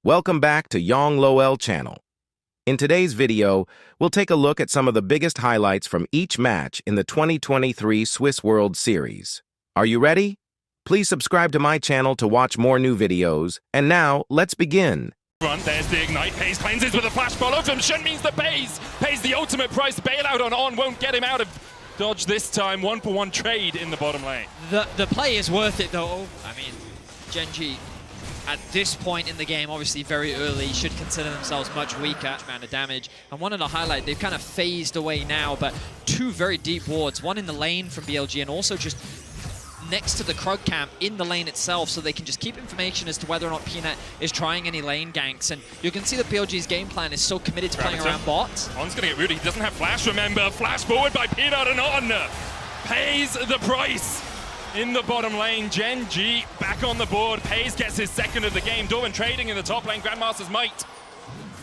Welcome back to Yong Loel channel. In today's video, we'll take a look at some of the biggest highlights from each match in the 2023 Swiss World Series. Are you ready? Please subscribe to my channel to watch more new videos. And now, let's begin. There's the ignite. Pays cleanses with a flash follow from Shun means the pays the ultimate price. Bailout on won't get him out of dodge this time. 1-for-1 trade in the bottom lane. The play is worth it though. I mean, Gen.G at this point in the game, obviously very early, should consider themselves much weaker amount of damage. And wanted to highlight, they've kind of phased away now, but two very deep wards, one in the lane from BLG and also just next to the Krug camp in the lane itself, so they can just keep information as to whether or not Peanut is trying any lane ganks. And you can see that BLG's game plan is so committed to playing around bots. On's gonna get rooted. He doesn't have flash, remember. Flash forward by Peanut and On pays the price in the bottom lane. Gen.G back on the board. Pays gets his second of the game. Doran trading in the top lane. Grandmaster's Might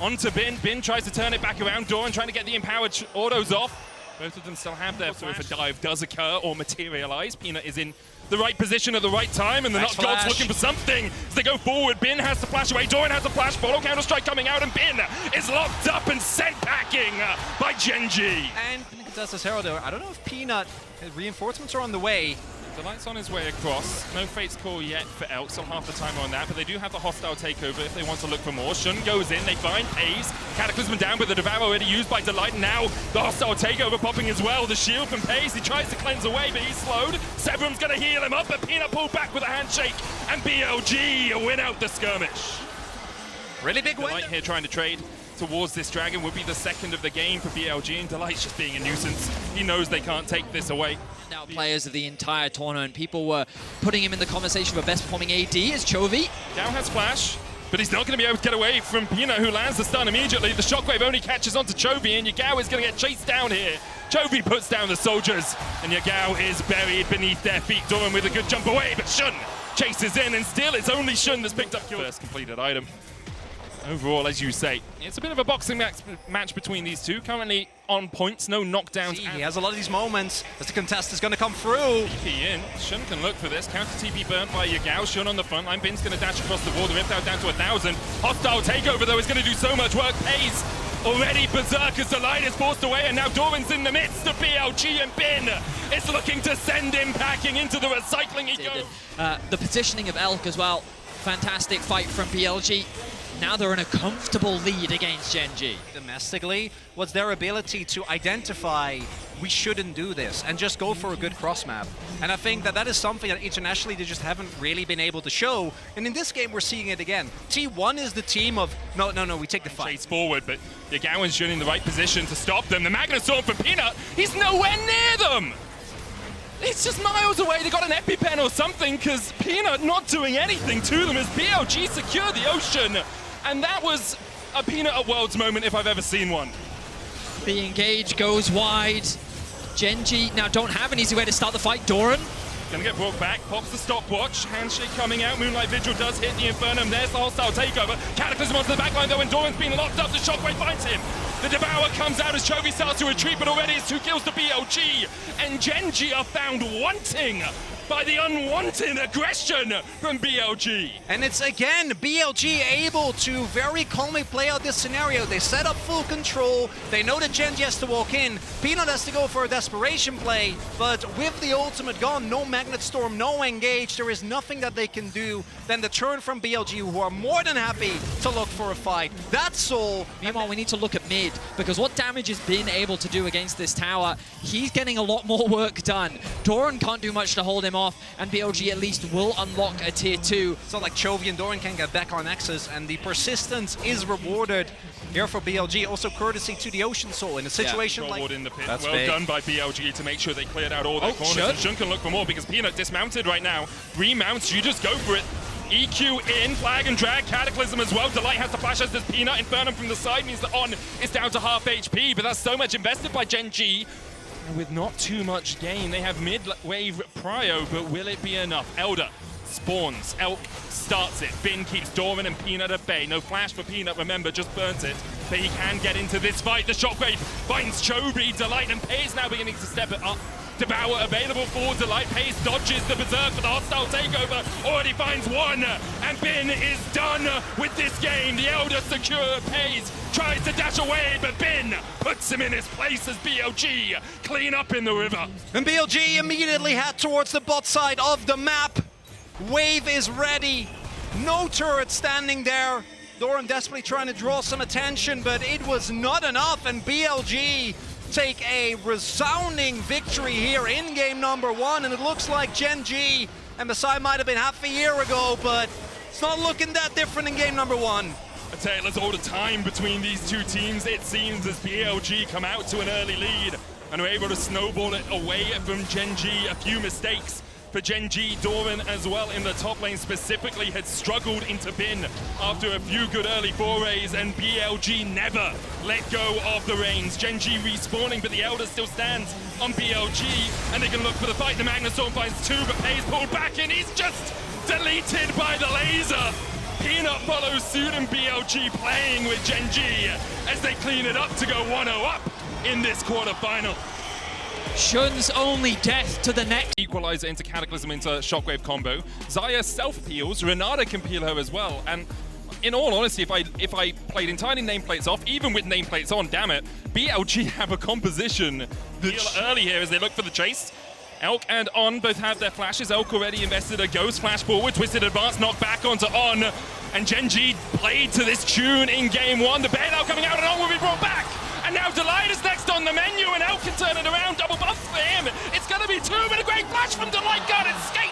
onto Bin. Bin tries to turn it back around. Doran trying to get the empowered autos off. Both of them still have their, so if a dive does occur or materialize, Peanut is in the right position at the right time, and the Nut Gods looking for something as they go forward. Bin has to flash away, Doran has a flash, follow Counter-Strike coming out, and Bin is locked up and sent packing by Gen.G. And does this Herald, I don't know if Peanut, reinforcements are on the way. Delight's on his way across. No Fate's Call yet for Elk, still half the time on that, but they do have the hostile takeover if they want to look for more. Shun goes in, they find Pays. Cataclysm down, but the Devour already used by Delight. Now the hostile takeover popping as well. The shield from Pays, he tries to cleanse away, but he's slowed. Severum's gonna heal him up, but Peanut pulled back with a handshake, and BLG win out the skirmish. Really big win. Delight here trying to trade towards this dragon would be the second of the game for BLG, and Delight's just being a nuisance. He knows they can't take this away. Now players of the entire tournament, people were putting him in the conversation for best performing AD as Chovy. Dow has flash, but he's not going to be able to get away from Peanut, who lands the stun immediately. The shockwave only catches onto Chovy, and Yagao is going to get chased down here. Chovy puts down the soldiers, and Yagao is buried beneath their feet. Doran with a good jump away, but Shun chases in, and still it's only Shun that's picked up kill. First completed item. Overall, as you say, it's a bit of a boxing match between these two. Currently on points, no knockdowns. He has a lot of these moments as the contest is going to come through. TP in. Shun can look for this. Counter TP burnt by Yagao. Shun on the front line. Bin's going to dash across the wall. The Rift out down to 1,000. Hostile takeover, though, is going to do so much work. Pays already berserk as the line is forced away, and now Doran's in the midst of BLG, and Bin is looking to send him packing into the recycling. He goes. The positioning of Elk as well. Fantastic fight from BLG. Now they're in a comfortable lead against Gen.G. Domestically, was their ability to identify we shouldn't do this and just go for a good cross map. And I think that is something that internationally they just haven't really been able to show. And in this game, we're seeing it again. T1 is the team of, no, we take the fight. Chase forward, but Yagao is in the right position to stop them. The Magnustorm from Peanut, he's nowhere near them! It's just miles away. They got an EpiPen or something, because Peanut not doing anything to them as BLG secure the ocean. And that was a Peanut at Worlds moment if I've ever seen one. The engage goes wide. Gen.G now don't have an easy way to start the fight. Doran gonna get brought back, pops the stopwatch, handshake coming out, Moonlight Vigil does hit the Infernum, there's the hostile takeover. Cataclysm onto the backline though, and Doran's been locked up, the Shockwave finds him. The Devour comes out as Chovy starts to retreat, but already it's 2 kills to BLG, and Gen.G are found wanting by the unwanted aggression from BLG. And it's again BLG able to very calmly play out this scenario. They set up full control. They know that Gen.G has to walk in. Peanut has to go for a desperation play, but with the ultimate gone, no Magnet Storm, no engage, there is nothing that they can do than the turn from BLG, who are more than happy to look for a fight. That's all. Meanwhile, we need to look at mid, because what damage has been able to do against this tower, he's getting a lot more work done. Doran can't do much to hold him off, and BLG at least will unlock a tier 2. It's not like Chovy and Doran can get back on Nexus, and the persistence is rewarded here for BLG. Also courtesy to the Ocean Soul in a situation like... in the pit. That's well big. Done by BLG to make sure they cleared out all their corners. Shun. And Shun can look for more because Peanut dismounted right now. Remounts, you just go for it. EQ in, flag and drag, Cataclysm as well. Delight has to flash as does Peanut. Infernum from the side means that On is down to half HP, but that's so much invested by Gen.G. With not too much gain. They have mid-wave prio, but will it be enough? Elder spawns, Elk starts it. Bin keeps Doran and Peanut at bay. No flash for Peanut, remember, just burnt it. But he can get into this fight. The Shockwave finds Chovy, Delight, and Pays now beginning to step it up. Devour available for Delight. Pace dodges the Berserk, but the hostile takeover already finds one. And Bin is done with this game. The Elder secure. Pace tries to dash away, but Bin puts him in his place as BLG clean up in the river. And BLG immediately head towards the bot side of the map. Wave is ready. No turret standing there. Doran desperately trying to draw some attention, but it was not enough, and BLG take a resounding victory here in game number 1, and it looks like Gen G and Messiah might have been half a year ago, but it's not looking that different in game number 1. A tale all the time between these two teams, it seems, as BLG come out to an early lead and are able to snowball it away from Gen G. A few mistakes for Gen G. Doran as well in the top lane specifically had struggled into Bin after a few good early forays, and BLG never let go of the reins. Gen G respawning, but the Elder still stands on BLG, and they can look for the fight. The Magnustorm finds two, but Pays pulled back, and he's just deleted by the laser. Peanut follows suit, and BLG playing with Gen G as they clean it up to go 1-0 up in this quarterfinal. Shun's only death to the next. Equalizer into Cataclysm into Shockwave combo. Xayah self-peels, Renata can peel her as well, and in all honesty, if I played entirely nameplates off, even with nameplates on, damn it, BLG have a composition early here as they look for the chase. Elk and On both have their flashes. Elk already invested a Ghost flash forward, twisted advance, knocked back onto On, and Gen G played to this tune in game 1. The bailout coming out, and On will be brought back. And now Delight is next on the menu, and Elk can turn it around. Double buff for him. It's going to be two, but a great flash from Delight. Got escape.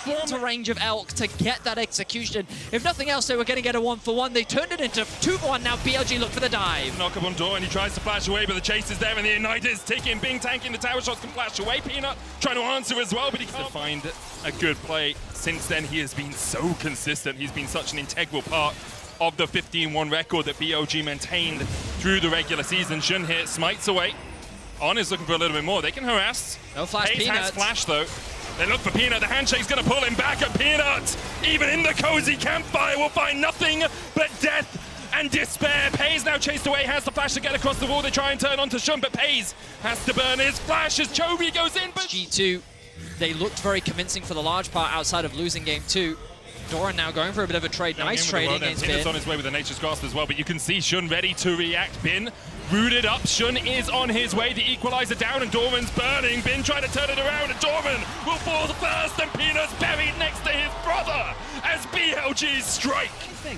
Into range of Elk to get that execution. If nothing else, they were going to get a 1-for-1. They turned it into 2-for-1. Now BLG look for the dive. Knock up on Doran, he tries to flash away, but the chase is there, and the Ignite is ticking. Bing tanking, the tower shots can flash away. Peanut trying to answer as well, but he can't find a good play. Since then, he has been so consistent. He's been such an integral part of the 15-1 record that BLG maintained through the regular season. Shun here smites away. On is looking for a little bit more. They can harass. No flash. Pace Peanut has flash though. They look for Peanut. The handshake's going to pull him back at Peanut. Even in the cozy campfire will find nothing but death and despair. Pays now chased away, has the flash to get across the wall. They try and turn onto Shun, but Pays has to burn his flash as Chovy goes in. But G2, they looked very convincing for the large part outside of losing game 2. Doran now going for a bit of a trade. Nice trading against Bin. It's on his way with a Nature's Grasp as well, but you can see Shun ready to react. Bin rooted up. Shun is on his way. The equalizer down, and Doran's burning. Bin trying to turn it around, and Doran will fall first, and Peanut's buried next to his brother as BLG's strike.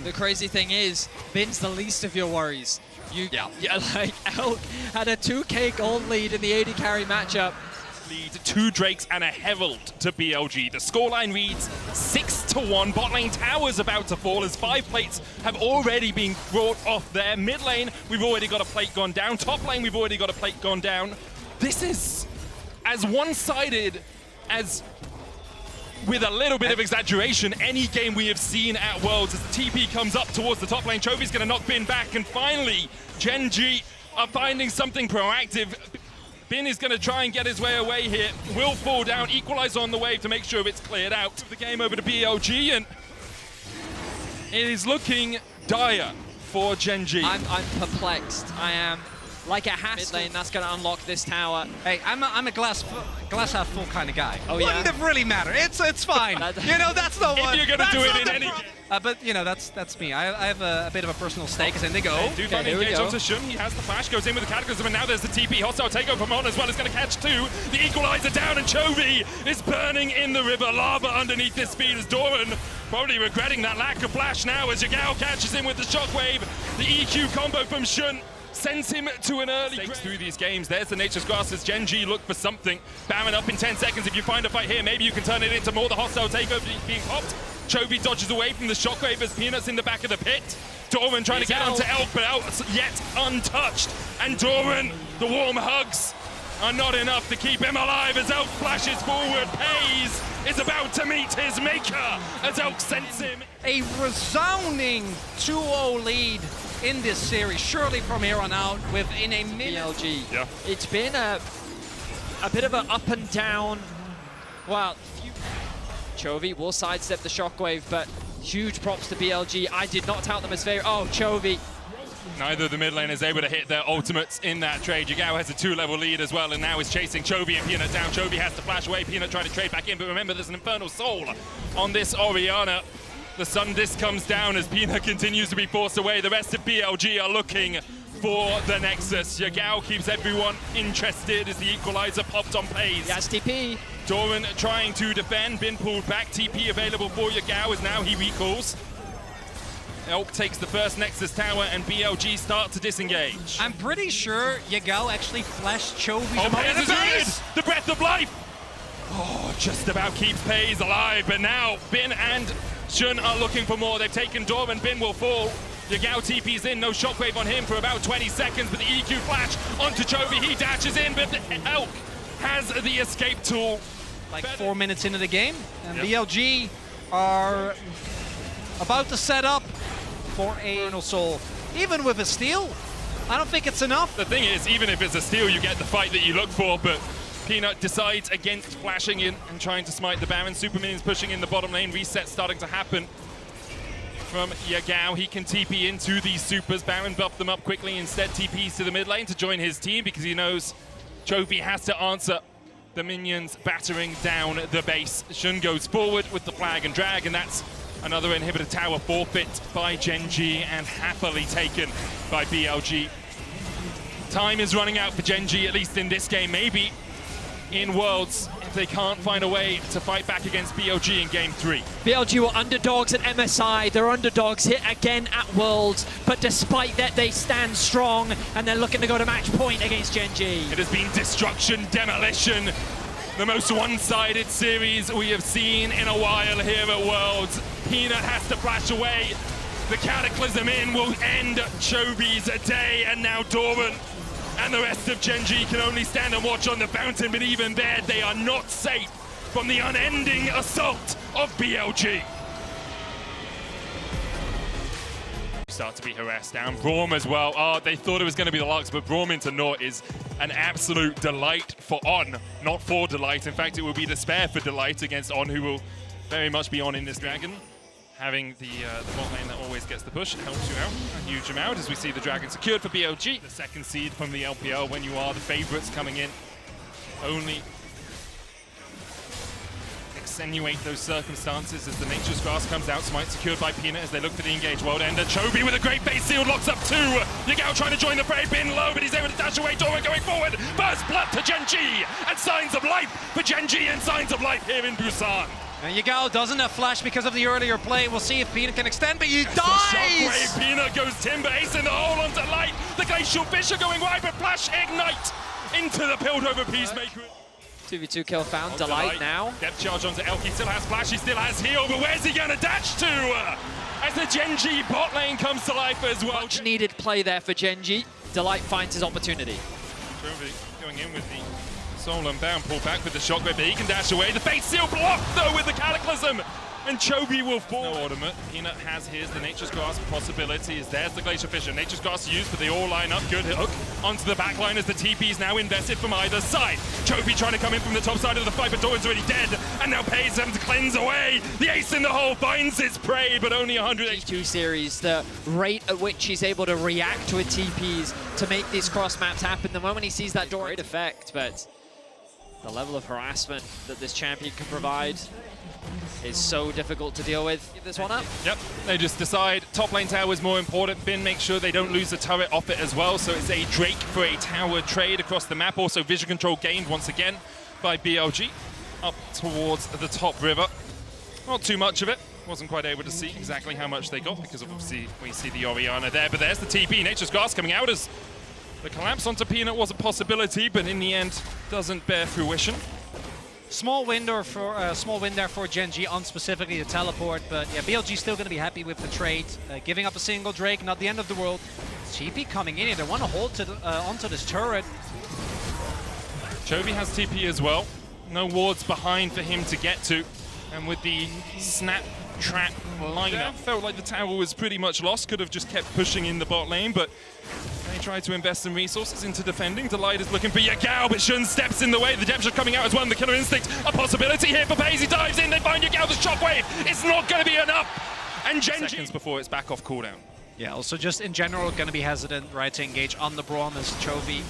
The crazy thing is, Bin's the least of your worries. Yeah, like Elk had a 2k gold lead in the AD carry matchup. Lead 2 Drakes and a Herald to BLG. The scoreline reads 6-1. Bot lane tower's about to fall as 5 plates have already been brought off there. Mid lane, we've already got a plate gone down. Top lane, we've already got a plate gone down. This is as one-sided as, with a little bit of exaggeration, any game we have seen at Worlds. As the TP comes up towards the top lane, Chovy's going to knock Bin back, and finally, Gen G are finding something proactive. Bin is going to try and get his way away here. Will fall down, equalize on the wave to make sure it's cleared out. The game over to BLG, and it is looking dire for Gen G. I'm perplexed. I am. Like a mid lane, that's going to unlock this tower. Hey, I'm a glass half full kind of guy. Oh, yeah? Wouldn't have really mattered. It's fine. You know, that's the one. If you're going to do it in any... But, you know, that's me. I have a bit of a personal stake, as in they go. Do find engage onto Shun. He has the flash, goes in with the Cataclysm, and now there's the TP. Hostile takeover from On as well. Is going to catch 2. The equalizer down, and Chovy is burning in the river. Lava underneath his feet as Doran probably regretting that lack of flash now as Yagao catches him with the Shockwave. The EQ combo from Shun sends him to an early through these games. There's the Nature's Grasp as Gen G look for something. Baron up in 10 seconds. If you find a fight here, maybe you can turn it into more. The hostile takeover being popped. Chovy dodges away from the Shockwave as Peanut's in the back of the pit. Doran trying to get onto Elk, but Elk yet untouched. And Doran, the warm hugs are not enough to keep him alive as Elk flashes forward. Pays is about to meet his maker as Elk sends him. A resounding 2-0 lead in this series, surely from here on out, within a minute. BLG. Yeah. It's been a bit of an up and down. Well, Chovy will sidestep the Shockwave, but huge props to BLG. I did not tout them as fair. Oh, Chovy Neither of the mid lane is able to hit their ultimates in that trade. Yagao has a 2-level lead as well, and now is chasing Chovy and Peanut down. Chovy has to flash away. Peanut trying to trade back in, but remember, there's an Infernal Soul on this Orianna. The Sun Disc comes down as Peanut continues to be forced away. The rest of BLG are looking for the Nexus. Yagao keeps everyone interested as the equalizer popped on plays. Yes, TP. Doran trying to defend, been pulled back. TP available for Yagao as now he recalls. Elk takes the first Nexus tower and BLG start to disengage. I'm pretty sure Yagao actually flashed Chovy. Oh, Pays is good! The breath of life! Oh, just about keeps Pays alive, but now Bin and Shun are looking for more. They've taken Doran, Bin will fall. Yagao TP's in, no shockwave on him for about 20 seconds, but the EQ flash onto Chovy, he dashes in, but Elk has the escape tool. Like 4 minutes into the game, and BLG are about to set up for a Infernal Soul. Even with a steal, I don't think it's enough. The thing is, even if it's a steal, you get the fight that you look for, but Peanut decides against flashing in and trying to smite the Baron. Superminion's pushing in the bottom lane, reset starting to happen from Yagao. He can TP into these supers. Baron buffed them up quickly, instead TPs to the mid lane to join his team because he knows Chovy has to answer the minions battering down the base. Shun goes forward with the flag and drag, and that's another inhibitor tower forfeit by Gen G and happily taken by BLG. Time is running out for Gen G, at least in this game, maybe in Worlds, if they can't find a way to fight back against BLG in Game 3. BLG were underdogs at MSI, they're underdogs here again at Worlds, but despite that they stand strong and they're looking to go to match point against Gen G. It has been destruction, demolition, the most one-sided series we have seen in a while here at Worlds. Peanut has to flash away. The Cataclysm in will end Chovy's day, and now Doran and the rest of Gen G can only stand and watch on the fountain, but even there, they are not safe from the unending assault of BLG. Start to be harassed down. Braum as well. Oh, they thought it was going to be the Lux, but Braum into Naught is an absolute delight for On, not for Delight. In fact, it will be despair for Delight against On, who will very much be on in this Dragon. Having the bot lane that always gets the push helps you out a huge amount as we see the Dragon secured for BLG. The second seed from the LPL when you are the favorites coming in. Only extenuate those circumstances as the Nature's Grasp comes out. Smite secured by Peanut as they look for the engage world ender. Chovy with a great base seal locks up 2. Yagao trying to join the fray, Bin low, but he's able to dash away. Doran going forward. First blood to Gen G, and signs of life for Gen G and signs of life here in Busan. And Yagao doesn't have flash because of the earlier play. We'll see if Peanut can extend, but he dies! Shockwave, Peanut goes timber, ace in the hole onto Light. The Glacial Fish are going wide, but flash ignite into the Piltover Peacemaker. 2v2 kill found, Delight now. Depth charge onto Elk, he still has flash, he still has heal, but where's he gonna dash to? As the Gen G bot lane comes to life as well. Much needed play there for Gen G. Delight finds his opportunity. Chovy going in with the Soul Unbound, pull back with the shockwave, but he can dash away. The Fate Seal blocked though with the Cataclysm, and Chovy will fall. No ultimate. Peanut has his, the Nature's Grasp possibility is there's the Glacial Fisher. Nature's Grasp used, but they all line up. Good hook onto the back line as the TP is now invested from either side. Chovy trying to come in from the top side of the fight, but Doran's already dead, and now Pays them to cleanse away. The ace in the hole finds its prey, but only 100. Series, the rate at which he's able to react with TPs to make these cross maps happen. The moment he sees that door, great effect, but the level of harassment that this champion can provide is so difficult to deal with. Give this one up. Yep, they just decide top lane tower is more important. Bin makes sure they don't lose the turret off it as well, so it's a Drake for a tower trade across the map. Also vision control gained once again by BLG up towards the top river. Not too much of it. Wasn't quite able to see exactly how much they got because obviously we see the Orianna there, but there's the TP. Nature's Grasp coming out as the collapse onto Peanut was a possibility, but in the end doesn't bear fruition. Small win there for Gen G on specifically the teleport, but yeah, BLG still going to be happy with the trade. Giving up a single Drake, not the end of the world. TP coming in here, they want to hold to onto this turret. Chovy has TP as well. No wards behind for him to get to. And with the snap trap lineup, felt like the tower was pretty much lost. Could have just kept pushing in the bot lane, but they tried to invest some resources into defending. Delight is looking for Yagao, but Shun steps in the way. The depth shot coming out as well. The Killer Instinct, a possibility here for Pays. He dives in, they find Yagao, the shockwave. It's not going to be enough. And Gen G... Seconds before it's back off cooldown. Yeah, also just in general, going to be hesitant, right, to engage on the Braum as Chovy.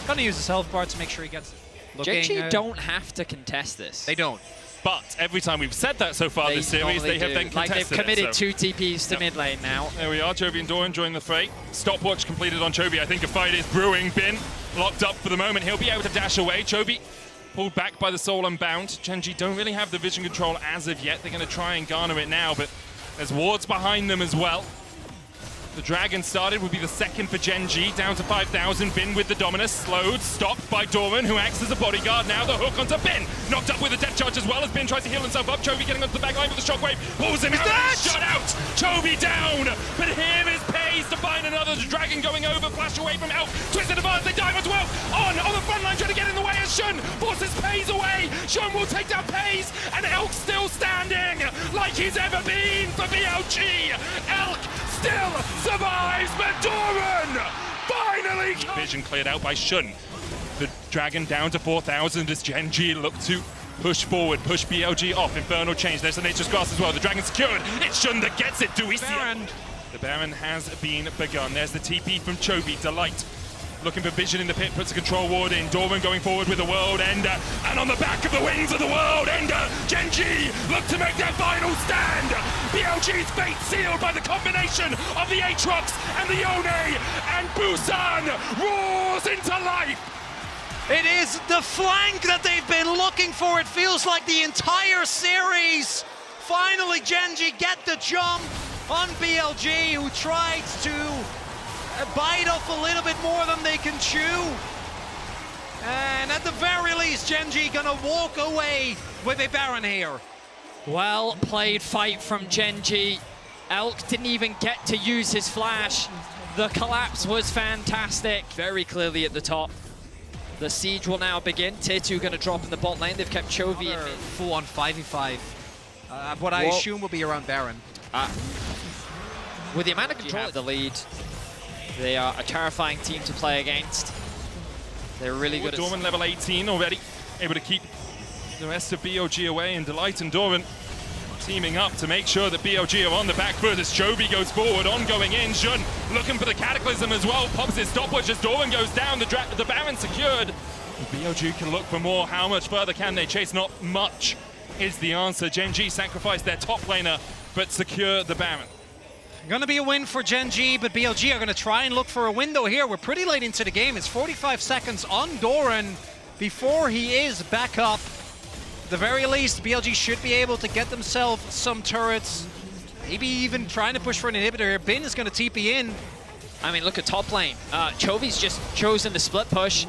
Going to use his health bar to make sure he gets looking. Genji don't have to contest this. They don't. But every time we've said that so far this series, they have then contested they've committed it, so. 2 TPs to mid lane now. There we are, Chovy and Doran join the fray. Stopwatch completed on Chovy. I think a fight is brewing. Bin locked up for the moment. He'll be able to dash away. Chovy pulled back by the Soul Unbound. Genji don't really have the vision control as of yet. They're going to try and garner it now, but there's wards behind them as well. The Dragon started, will be the second for Genji, down to 5,000. Bin with the Dominus, slowed, stopped by Doran, who acts as a bodyguard. Now the hook onto Bin, knocked up with a death charge as well as Bin tries to heal himself up. Chovy getting onto the back line with the shockwave, pulls him out, shot out! Chovy down, but here is Pays to find another. The Dragon going over, flash away from Elk, twisted advance, they dive as well. On the front line, trying to get in the way as Shun forces Pays away. Shun will take down Pays, and Elk still standing like he's ever been for BLG. Elk still survives, but Doran finally comes. Vision cleared out by Shun. The Dragon down to 4,000 as Genji look to push forward, push BLG off. Infernal change, there's the Nature's Grasp as well. The Dragon secured, it's Shun that gets it. Do we see it? The Baron has been begun. There's the TP from Chovy, Delight. Looking for vision in the pit, puts a control ward in. Doran going forward with the World Ender. And on the back of the wings of the World Ender, Genji look to make their final stand. BLG's fate sealed by the combination of the Aatrox and the Yone. And Busan roars into life. It is the flank that they've been looking for. It feels like the entire series. Finally, Genji get the jump on BLG, who tried to bite off a little bit more than they can chew. And at the very least, Genji gonna walk away with a Baron here. Well played fight from Genji. Elk didn't even get to use his flash. The collapse was fantastic. Very clearly at the top. The siege will now begin. Tier 2 gonna drop in the bot lane. They've kept Chovy in mid. Full on 5v5. What I assume will be around Baron. With the amount of control, the lead. They are a terrifying team to play against. They're really good at... Doran level 18 already, able to keep the rest of BLG away, and Delight and Doran teaming up to make sure that BLG are on the back foot as Chovy goes forward, on going in. Shun looking for the Cataclysm as well, pops his stopwatch as Doran goes down, the Baron secured. BLG can look for more. How much further can they chase? Not much is the answer. Genji sacrificed their top laner, but secure the Baron. Gonna be a win for Genji, but BLG are gonna try and look for a window here. We're pretty late into the game. It's 45 seconds on Doran before he is back up. At the very least, BLG should be able to get themselves some turrets. Maybe even trying to push for an inhibitor here. Bin is gonna TP in. I mean, look at top lane. Chovy's just chosen to split push.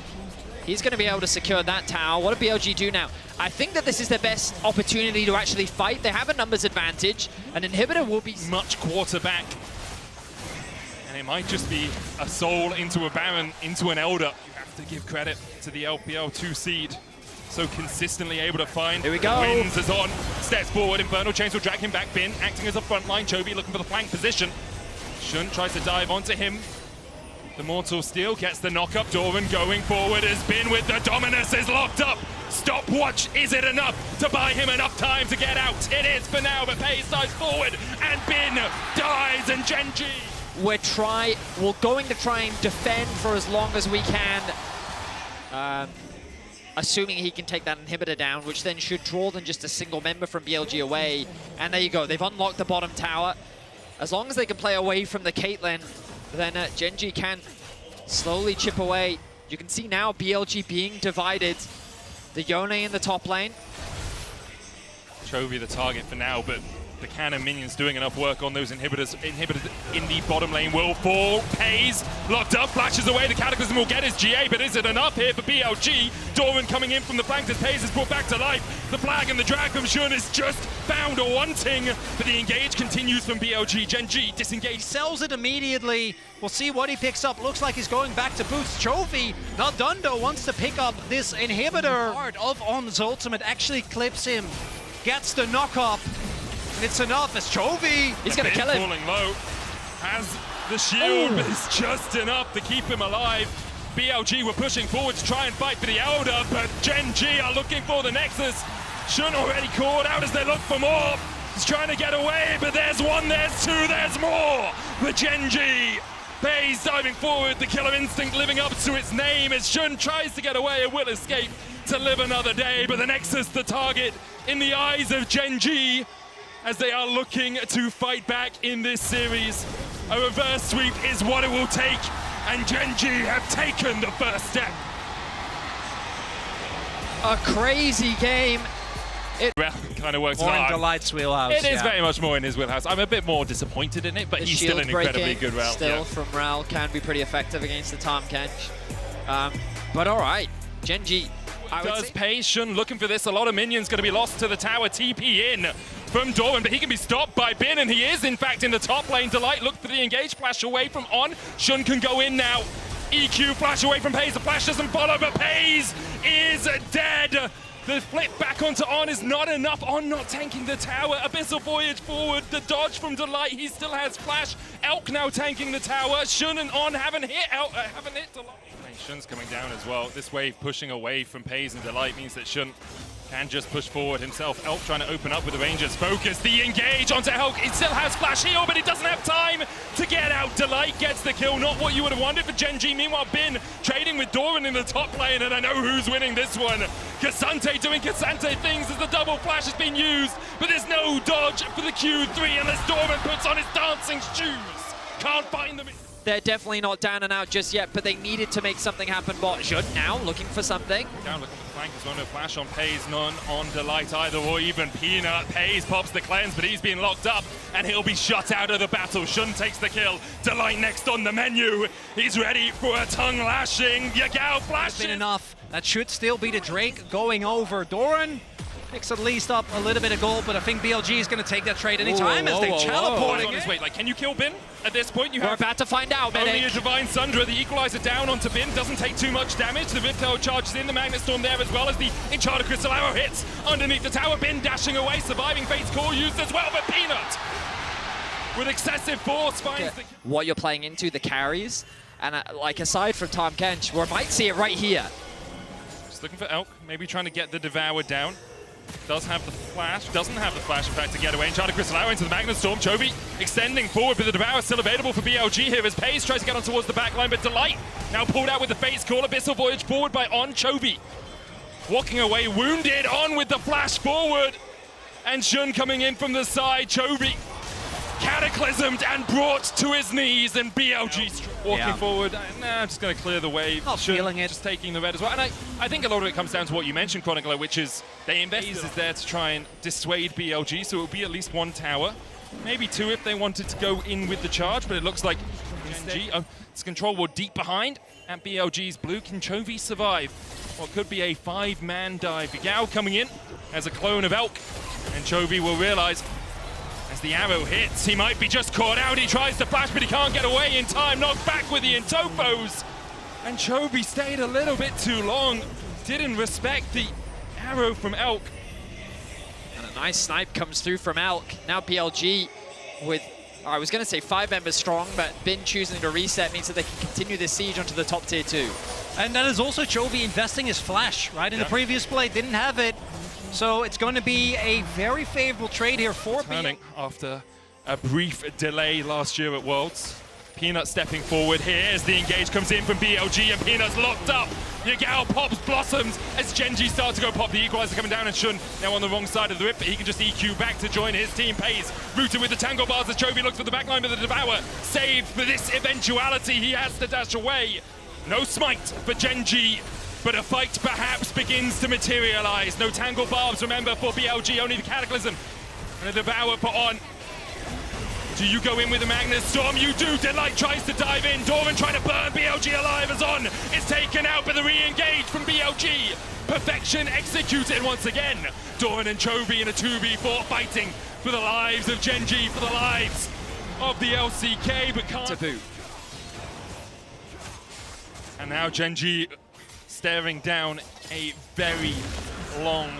He's going to be able to secure that tower. What do BLG do now? I think that this is their best opportunity to actually fight. They have a numbers advantage. An inhibitor will be... much quarterback. And it might just be a soul into a Baron, into an Elder. You have to give credit to the LPL 2 seed. So consistently able to find. Here we go. Wins is on. Steps forward. Infernal Chains will drag him back. Bin acting as a front line. Chovy looking for the flank position. Shun tries to dive onto him. The Mortal Steel gets the knock-up. Doran going forward as Bin with the Dominus is locked up. Stopwatch, is it enough to buy him enough time to get out? It is for now, but Pays dives forward and Bin dies, and Genji. We're going to try and defend for as long as we can. Assuming he can take that inhibitor down, which then should draw than just a single member from BLG away. And there you go, they've unlocked the bottom tower. As long as they can play away from the Caitlyn, then Genji can slowly chip away. You can see now BLG being divided. The Yone in the top lane. Chovy the target for now, but the cannon minions doing enough work on those inhibitors. Inhibitors in the bottom lane will fall. Pays locked up, flashes away. The Cataclysm will get his GA, but is it enough here for BLG? Doran coming in from the flanks as Pays is brought back to life. The flag and the drag from Shun is just found or wanting, but the engage continues from BLG. Genji disengaged. He sells it immediately. We'll see what he picks up. Looks like he's going back to boots. Chovy, not done though, wants to pick up this inhibitor. Part of On's ultimate actually clips him. Gets the knock up. And it's enough as Chovy. He's going to kill him. Falling low. Has the shield, but it's just enough to keep him alive. BLG were pushing forward to try and fight for the Elder, but Genji are looking for the Nexus. Shun already called out as they look for more. He's trying to get away, but there's one, there's two, there's more for Genji. FaZe diving forward, the killer instinct living up to its name as Shun tries to get away and will escape to live another day, but the Nexus the target in the eyes of Genji as they are looking to fight back in this series. A reverse sweep is what it will take, and Genji have taken the first step. A crazy game. Well, kind of works More in hard. Delight's wheelhouse. It is very much more in his wheelhouse. I'm a bit more disappointed in it, but The he's still shield an incredibly breaking good Rel. still from Rel can be pretty effective against the Tahm Kench. But all right, Genji. I would Does say pay Shun looking for this. A lot of minions going to be lost to the tower. TP in from Doran, but he can be stopped by Bin, and he is in fact in the top lane. Delight look for the engage, flash away from On. Shun can go in now. EQ flash away from Paze. The flash doesn't follow, but Paze is dead. The flip back onto On is not enough. On not tanking the tower. Abyssal Voyage forward. The dodge from Delight. He still has flash. Elk now tanking the tower. Shun and On haven't hit Delight. Shun's coming down as well. This wave pushing away from Paze and Delight means that Shun can just push forward himself. Elk trying to open up with the Rangers. Focus the engage onto Elk. He still has flash heal, but he doesn't have time to get out. Delight gets the kill. Not what you would have wanted for Genji. Meanwhile, Bin trading with Doran in the top lane, and I know who's winning this one. Cassante doing Cassante things as the double flash has been used, but there's no dodge for the Q3 unless Doran puts on his dancing shoes. Can't find them. they're definitely not down and out just yet, but they needed to make something happen. But Shun now looking for something. Down looking for the flank as well. No flash on Paze, none on Delight either, or even Peanut. Paze pops the cleanse, but he's been locked up, and he'll be shut out of the battle. Shun takes the kill. Delight next on the menu. He's ready for a tongue lashing. Yagao flashes. Been enough. That should still be the Drake going over. Doran picks at least up a little bit of gold, but I think BLG is going to take that trade anytime as they teleport On his way. Like, can you kill Bin at this point? You We're have about to find out, only Medic. a Divine Sundra. The Equalizer down onto Bin. Doesn't take too much damage. The Riptail charges in. The Magnet Storm there as well as the Enchanted Crystal Arrow hits underneath the tower. Bin dashing away. Surviving Fate's Core used as well, but Peanut with excessive force finds the... What you're playing into, the carries, and like aside from Tahm Kench, we might see it right here. Just looking for Elk, maybe trying to get the Devour down. Does have the flash, doesn't have the flash in fact to get away. Enchanted Crystal Arrow into the Magnet Storm. Chovy extending forward, but the Devour still available for BLG here as Pace tries to get on towards the back line, but Delight now pulled out with the Fate's Call. Abyssal Voyage forward by On. Chovy walking away, wounded. On with the flash forward, and Shun coming in from the side. Chovy cataclysmed and brought to his knees, and BLG walking forward. Nah, I'm just going to clear the wave. Not feeling it. Just taking the red as well. And I think a lot of it comes down to what you mentioned, Chronicler, which is they invested is there to try and dissuade BLG, so it will be at least one tower. Maybe two if they wanted to go in with the charge, but it looks like Genji, its control war deep behind at BLG's blue. Can Chovy survive what could be a 5-man dive? Yagao coming in as a clone of Elk, and Chovy will realize as the arrow hits, he might be just caught out. He tries to flash, but he can't get away in time. Knocked back with the Intofos. And Chovy stayed a little bit too long. Didn't respect the arrow from Elk. And a nice snipe comes through from Elk. Now BLG with, I was going to say 5 members strong, but Bin choosing to reset means that they can continue this siege onto the top tier 2. And that is also Chovy investing his flash, right? In the previous play, didn't have it. So it's going to be a very favorable trade here for Turning after a brief delay last year at Worlds. Peanut stepping forward here as the engage comes in from BLG, and Peanut's locked up. Yagao pops Blossoms as Genji starts to go pop. The Equalizer coming down, and Shun now on the wrong side of the rip, but he can just EQ back to join his team. Pace rooted with the Tango Bars as Chovy looks for the backline, but the Devour saved for this eventuality. He has to dash away. No smite for Genji, but a fight perhaps begins to materialize. No Tangle Barbs, remember, for BLG, only the Cataclysm and the Devour put on. Do you go in with the Magnet Storm? You do. Delight tries to dive in. Doran trying to burn BLG alive as On is taken out, but the re-engage from BLG. Perfection executed once again. Doran and Chovy in a 2v4 fighting for the lives of Genji, for the lives of the LCK, but can't... Taboo. And now Genji staring down a very long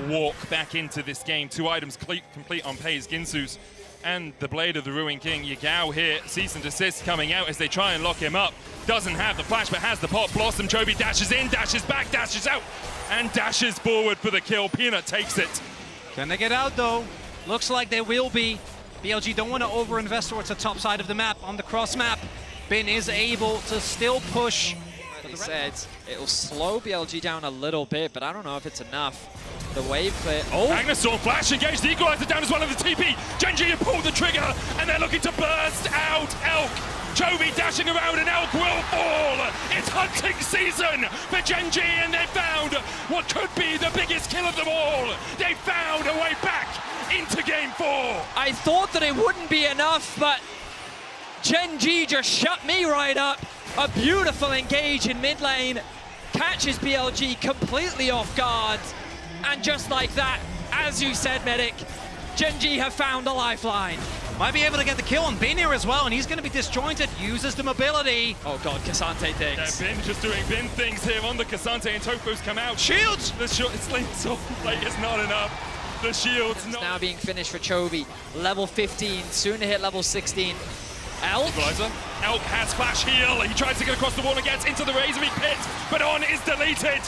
walk back into this game. 2 items complete on Paze, Ginsu's and the Blade of the Ruined King. Yagao here, cease and desist coming out as they try and lock him up. Doesn't have the flash, but has the pop. Blossom, Chovy dashes in, dashes back, dashes out, and dashes forward for the kill. Peanut takes it. Can they get out though? Looks like they will be. BLG don't want to overinvest towards the top side of the map. On the cross map, Bin is able to still push. He said it'll slow BLG down a little bit, but I don't know if it's enough. The wave clear. Oh! Agnesor flash engaged the equalizer down as well in the TP. Gen.G have pulled the trigger, and they're looking to burst out Elk. Chovy dashing around, and Elk will fall. It's hunting season for Gen.G, and they found what could be the biggest kill of them all. They found a way back into Game 4. I thought that it wouldn't be enough, but Gen.G just shut me right up. A beautiful engage in mid lane, catches BLG completely off guard, and just like that, as you said, Medic, Gen.G have found a lifeline. Might be able to get the kill on Bin here as well, and he's going to be disjointed, uses the mobility. Oh god, Cassante things. Yeah, Bin just doing Bin things here on the Cassante, and Tofu's come out. Shields! The slings off plate is not enough. The shield's It's not. now being finished for Chovy. Level 15, soon to hit level 16. Elk. Equalizer. Elk has flash heal. He tries to get across the wall and gets into the Razorbeak pit, but On is deleted.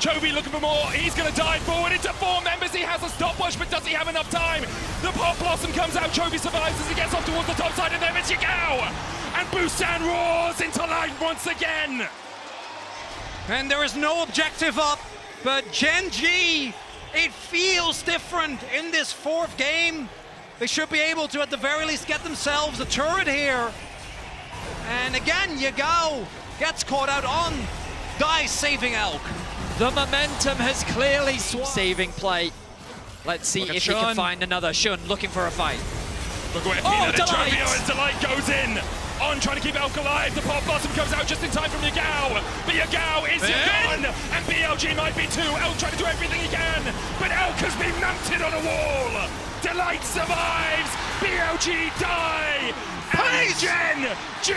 Chovy looking for more. He's going to dive forward into 4 members. He has a stopwatch, but does he have enough time? The Pop Blossom comes out. Chovy survives as he gets off towards the top side, and there it's Yagao. And Busan roars into life once again. And there is no objective up, but Gen.G, it feels different in this 4th game. They should be able to, at the very least, get themselves a turret here. And again, Yagao gets caught out on, dies saving Elk. The momentum has clearly swung. Saving play. Let's see if he can find another. Shun looking for a fight. Look where Oh, Peanut and Delight! Tropio and Delight goes in. On trying to keep Elk alive. The Pop Blossom comes out just in time from Yagao. But Yagao is gone. And BLG might be too. Elk trying to do everything he can. But Elk has been mounted on a wall. Delight survives. BLG die. And Gen.G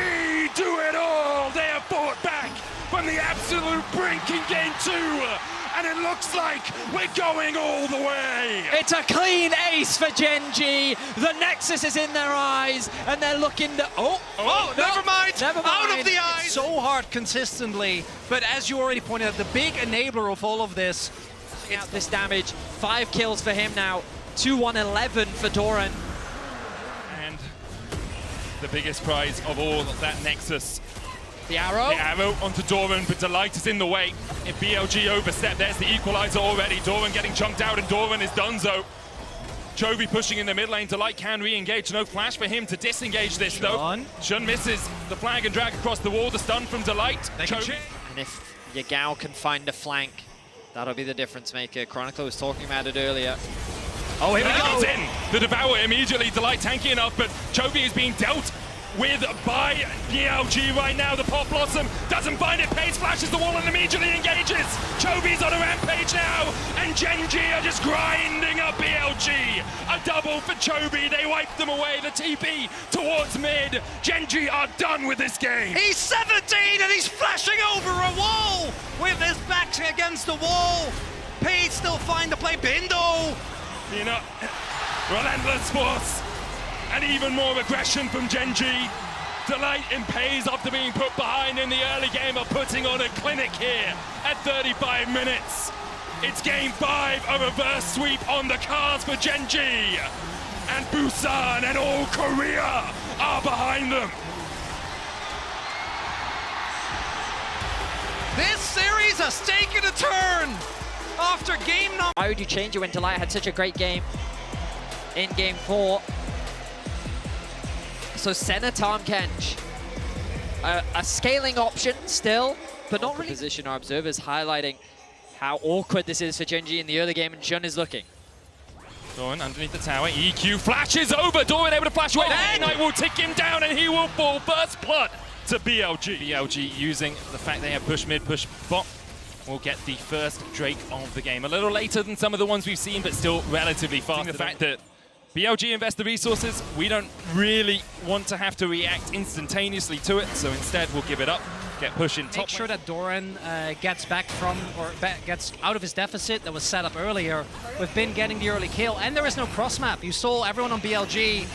do it all. They have fought back from the absolute brink in Game 2. And it looks like we're going all the way. It's a clean ace for Gen.G. The Nexus is in their eyes, and they're looking to... Oh, never mind. Never Out mind. of the eyes. So hard consistently, but as you already pointed out, the big enabler of all of this. Out this damage. 5 kills for him now. 2-1-11 for Doran. And the biggest prize of all, that Nexus. The arrow. The arrow onto Doran, but Delight is in the way. If BLG overstep, there's the equalizer already. Doran getting chunked out, and Doran is donezo. Chovy pushing in the mid lane. Delight can re-engage. No flash for him to disengage this, though. Shun misses the flag and drag across the wall. The stun from Delight. And if Yagao can find a flank, that'll be the difference maker. Chronicle was talking about it earlier. Oh, here we go. In. The Devour immediately. Delight tanky enough, but Chovy is being dealt with by BLG right now. The Pop Blossom doesn't find it. Pace flashes the wall and immediately engages. Chovy's on a rampage now, and Gen.G are just grinding up BLG. A double for Chovy. They wipe them away. The TP towards mid. Gen.G are done with this game. He's 17 and he's flashing over a wall with his back against the wall. Page still find the play. Bindo. You know, relentless force. And even more aggression from Gen.G. Delight and Pays, after being put behind in the early game, are putting on a clinic here at 35 minutes. It's Game 5, a reverse sweep on the cards for Gen.G. And Busan and all Korea are behind them. This series has taken a turn after game number. Why would you change it when Delight had such a great game in Game 4? So Senna Kench, a scaling option still, but not really. Position our observers highlighting how awkward this is for Gen.G in the early game, and Shun is looking. Doran underneath the tower, EQ flashes over, Doran able to flash away, Knight will tick him down and he will fall. First blood to BLG. BLG using the fact they have push mid, push bot, will get the first Drake of the game. A little later than some of the ones we've seen, but still relatively fast. The fact that BLG invest the resources, we don't really want to have to react instantaneously to it, so instead we'll give it up, get push in top. Make sure that Doran gets back from, or gets out of his deficit that was set up earlier, with Bin getting the early kill, and there is no cross map. You saw everyone on BLG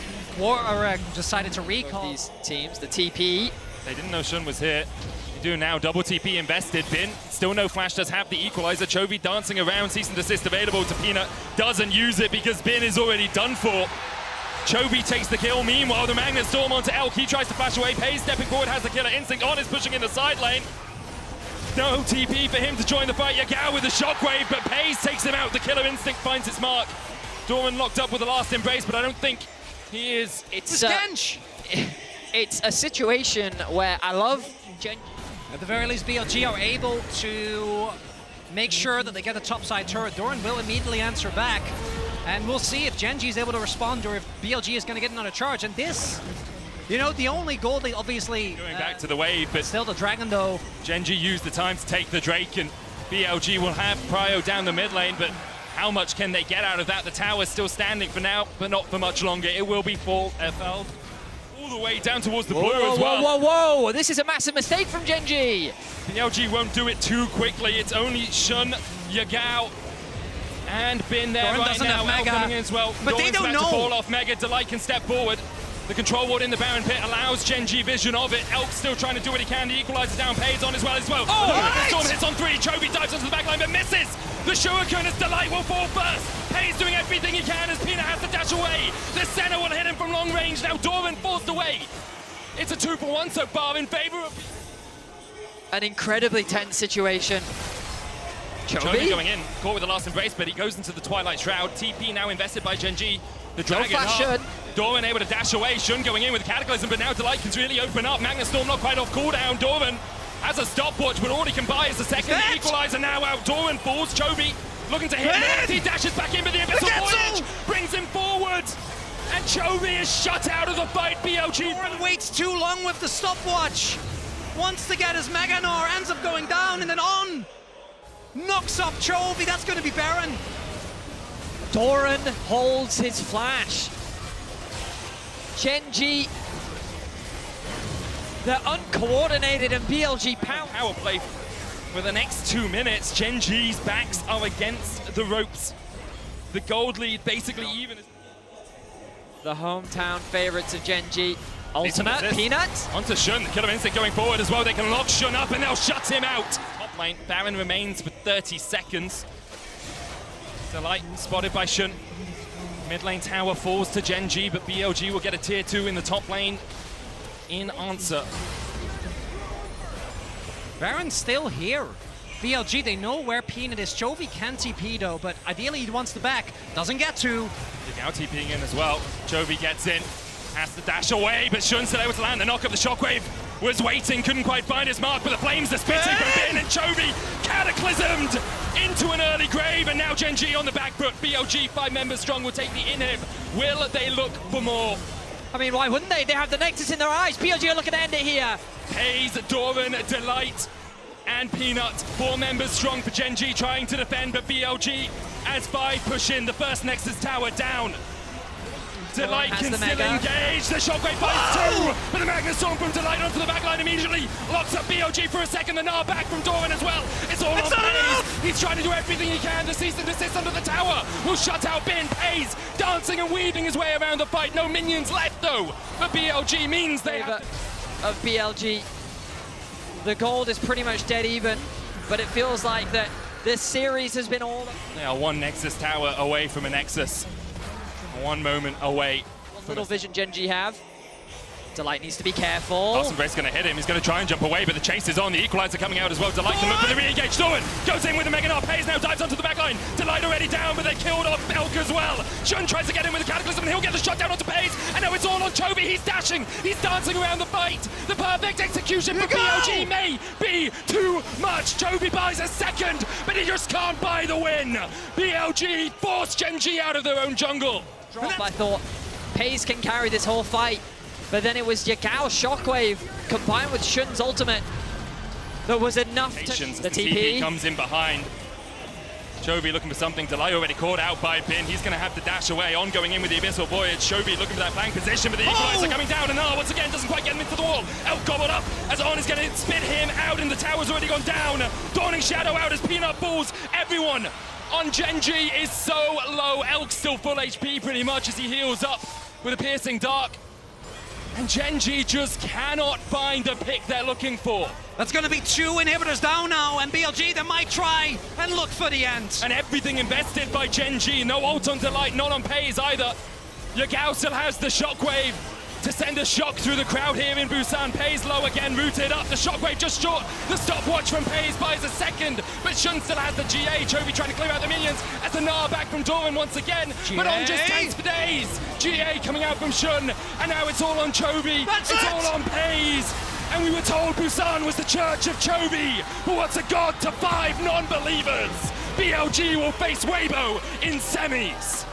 decided to recall. These teams, the TP They didn't know Shun was here. They do now. Double TP invested. Bin, still no flash, does have the equalizer. Chovy dancing around. Cease and desist available to Peanut. Doesn't use it because Bin is already done for. Chovy takes the kill. Meanwhile, the Magnet Storm onto Elk. He tries to flash away. Pays stepping forward, has the killer instinct on, is pushing in the side lane. No TP for him to join the fight. Yagao with the shockwave, but Pays takes him out. The killer instinct finds its mark. Doran locked up with the last embrace, but I don't think he is. It's a situation where I love At the very least, BLG are able to make sure that they get a topside turret. Doran will immediately answer back. And we'll see if Genji is able to respond or if BLG is going to get another charge. And this, you know, the only goal they obviously... Going back to the wave, but still the Dragon, though. Genji used the time to take the Drake, and BLG will have Prio down the mid lane, but how much can they get out of that? The tower's still standing for now, but not for much longer. It will be full FL all the way down towards the blue as well. Whoa! This is a massive mistake from Genji. BLG won't do it too quickly. It's only Shun, Yagao, and Bin there Doran right now. Mega, coming in as well. but Doran's they don't about know. to fall off Mega. Delight can step forward. The control ward in the Baron Pit allows Genji vision of it. Elk still trying to do what he can. The equalizer down, Pays on as well. Oh, Storm hits on 3. Chovy dives onto the back line but misses. The Shuriken as Delight will fall first. Pays doing everything he can as Peanut has to dash away. The center will hit him from long range. Now Doran forced away. It's a 2-for-1 so far in favor of... An incredibly tense situation. Chovy going in, caught with the last embrace, but he goes into the Twilight Shroud. TP now invested by Genji. The Dragon up. Doran able to dash away. Shun going in with the Cataclysm, but now Delight can really open up. Magnet Storm not quite off cooldown. Doran has a stopwatch, but all he can buy is the second. The equalizer now out. Doran falls. Chovy looking to hit him. He dashes back in, but the Abyssal Voyage brings him forward. And Chovy is shut out of the fight. BLG. Doran waits too long with the stopwatch. Wants to get his Meganar, ends up going down and then on. Knocks up Chovy. That's going to be Baron. Doran holds his flash. Genji, they're uncoordinated, and BLG power play for the next 2 minutes. Genji's backs are against the ropes. The gold lead basically even. The hometown favorites of Genji. Ultimate, Peanut. Onto Shun, the killer instinct going forward as well. They can lock Shun up and they'll shut him out. Top lane, Baron remains for 30 seconds. Delight spotted by Shun. Mid lane tower falls to Genji, but BLG will get a tier 2 in the top lane in answer. Baron's still here. BLG, they know where Peanut is. Chovy can TP though, but ideally he wants the back. Doesn't get to. Now TPing in as well. Chovy gets in, has to dash away, but Shun's still able to land. The knock of the shockwave was waiting, couldn't quite find his mark, but the flames are spitting from Bin, and Chovy cataclysmed into an early grave, and now Genji on the back foot. BLG, 5 members strong, will take the inhib. Will they look for more? I mean, why wouldn't they? They have the Nexus in their eyes. BLG are looking to end it here. Hayes, Doran, Delight, and Peanut. 4 members strong for Genji, trying to defend, but BLG, as 5 push in, the first Nexus tower down. Delight can still engage. The shockwave finds 2, but the Magnet Storm from Delight onto the backline immediately locks up BLG for a second. The Gnar back from Doran as well. It's all on Pays. He's trying to do everything he can to cease and desist under the tower. Will shut out Bin. Pays dancing and weaving his way around the fight. No minions left though. But BLG means they have of BLG. The gold is pretty much dead even, but it feels like that this series has been all... They are 1 Nexus tower away from a Nexus. 1 moment away. What little vision Genji have. Delight needs to be careful. Awesome Brace going to hit him. He's going to try and jump away, but the chase is on. The equalizer coming out as well. Delight can look for the re-engage. Doran goes in with the Mega Gnar. Pays now dives onto the backline. Delight already down, but they killed off Elk as well. Shun tries to get in with the Cataclysm, and he'll get the shot down onto Pays. And now it's all on Chovy. He's dashing. He's dancing around the fight. The perfect execution for BLG may be too much. Chovy buys a second, but he just can't buy the win. BLG forced Genji out of their own jungle. Drop, I thought. Pays can carry this whole fight, but then it was Yagao's shockwave combined with Shun's ultimate that was enough to... The TP comes in behind. Chovy looking for something. Delight already caught out by Bin. He's going to have to dash away. On going in with the Abyssal Voyage. Chovy looking for that flank position, but the equalizer coming down, and once again doesn't quite get him into the wall. Elk gobbled up as On is going to spit him out, and the tower's already gone down. Dawning Shadow out as Peanut falls. Everyone on Genji is so low. Elk still full HP pretty much as he heals up with a piercing dark. And Gen G just cannot find the pick they're looking for. That's going to be 2 inhibitors down now, and BLG, they might try and look for the end. And everything invested by Gen G. No ult on Delight, not on Pays either. Yagao still has the shockwave to send a shock through the crowd here in Busan. Pays low again, rooted up. The shockwave just short. The stopwatch from Pays buys a second, but Shun still has the GA. Chovy trying to clear out the minions as the Gnar back from Doran once again. GA. But on just tanks for days. GA coming out from Shun, and now it's all on Chovy. That's it's it. all on Pays. And we were told Busan was the church of Chovy. But what's a god to 5 non-believers? BLG will face Weibo in semis.